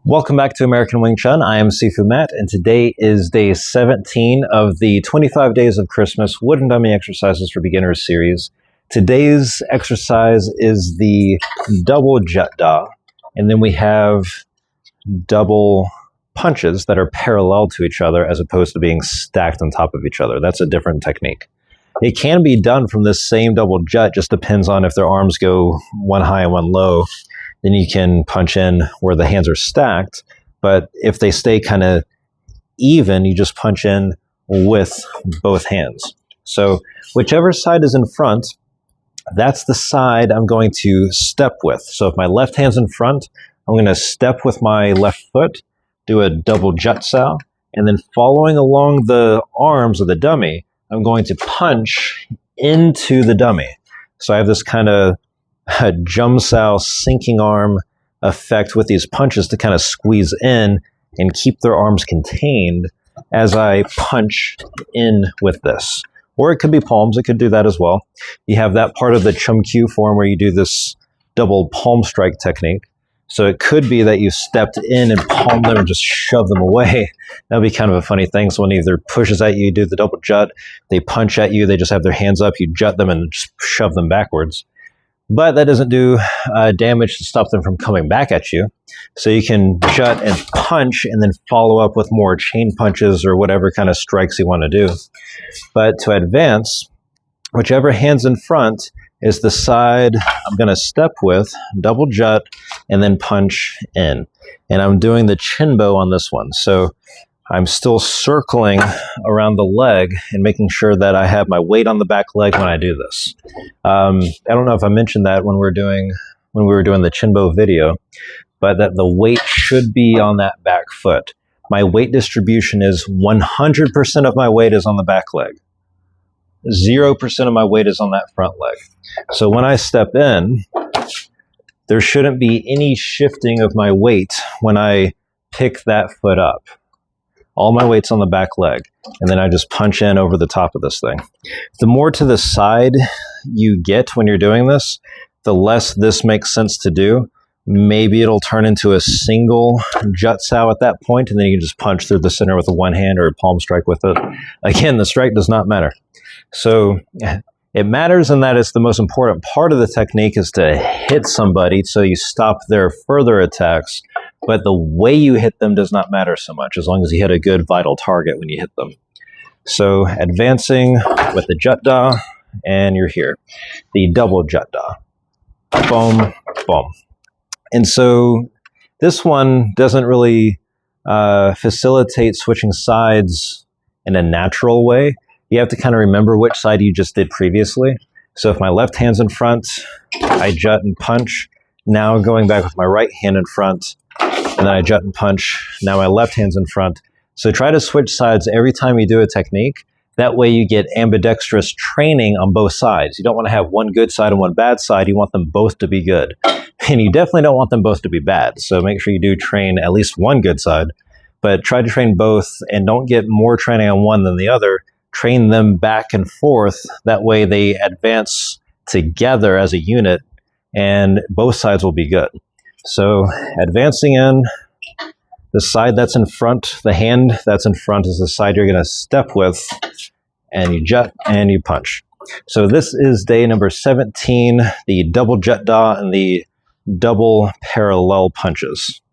Welcome back to American Wing Chun. I am Sifu Matt, and today is day 17 of the 25 Days of Christmas Wooden Dummy Exercises for Beginners series. Today's exercise is the Double Jut-Da, and then we have double punches that are parallel to each other as opposed to being stacked on top of each other. That's a different technique. It can be done from this same double jut, just depends on if their arms go one high and one low. Then you can punch in where the hands are stacked. But if they stay kind of even, you just punch in with both hands. So whichever side is in front, that's the side I'm going to step with. So if my left hand's in front, I'm going to step with my left foot, do a double jut-Da, and then following along the arms of the dummy, I'm going to punch into the dummy. So I have this kind of Jum-Sao sinking arm effect with these punches to kind of squeeze in and keep their arms contained as I punch in with this. Or it could be palms, it could do that as well. You have that part of the Chum-Kyu form where you do this double palm strike technique. So it could be that you stepped in and palmed them and just shoved them away. That'd be kind of a funny thing. Someone either pushes at you, you do the double jut, they punch at you, they just have their hands up, you jut them and just shove them backwards. But that doesn't do damage to stop them from coming back at you. So you can jut and punch and then follow up with more chain punches or whatever kind of strikes you want to do. But to advance, whichever hand's in front is the side I'm going to step with, double jut, and then punch in. And I'm doing the chin bow on this one. So I'm still circling around the leg and making sure that I have my weight on the back leg when I do this. I don't know if I mentioned that when we were doing the chin bow video, but that the weight should be on that back foot. My weight distribution is 100% of my weight is on the back leg. 0% of my weight is on that front leg. So when I step in, there shouldn't be any shifting of my weight when I pick that foot up. All my weight's on the back leg, and then I just punch in over the top of this thing. The more to the side you get when you're doing this, the less this makes sense to do. Maybe it'll turn into a single jut-sao at that point, and then you can just punch through the center with a one hand or a palm strike with it. Again, the strike does not matter. So it matters in that it's the most important part of the technique is to hit somebody so you stop their further attacks. But the way you hit them does not matter so much, as long as you hit a good vital target when you hit them. So advancing with the jut-da, and you're here. The double jut-da. Boom, boom. And so this one doesn't really facilitate switching sides in a natural way. You have to kind of remember which side you just did previously. So if my left hand's in front, I jut and punch. Now going back with my right hand in front, and then I jut and punch. Now my left hand's in front. So try to switch sides every time you do a technique. That way you get ambidextrous training on both sides. You don't want to have one good side and one bad side. You want them both to be good. And you definitely don't want them both to be bad. So make sure you do train at least one good side. But try to train both and don't get more training on one than the other. Train them back and forth. That way they advance together as a unit and both sides will be good. So advancing in, the side that's in front, the hand that's in front is the side you're going to step with, and you jut and you punch. So this is day number 17, the double jut-da and the double parallel punches.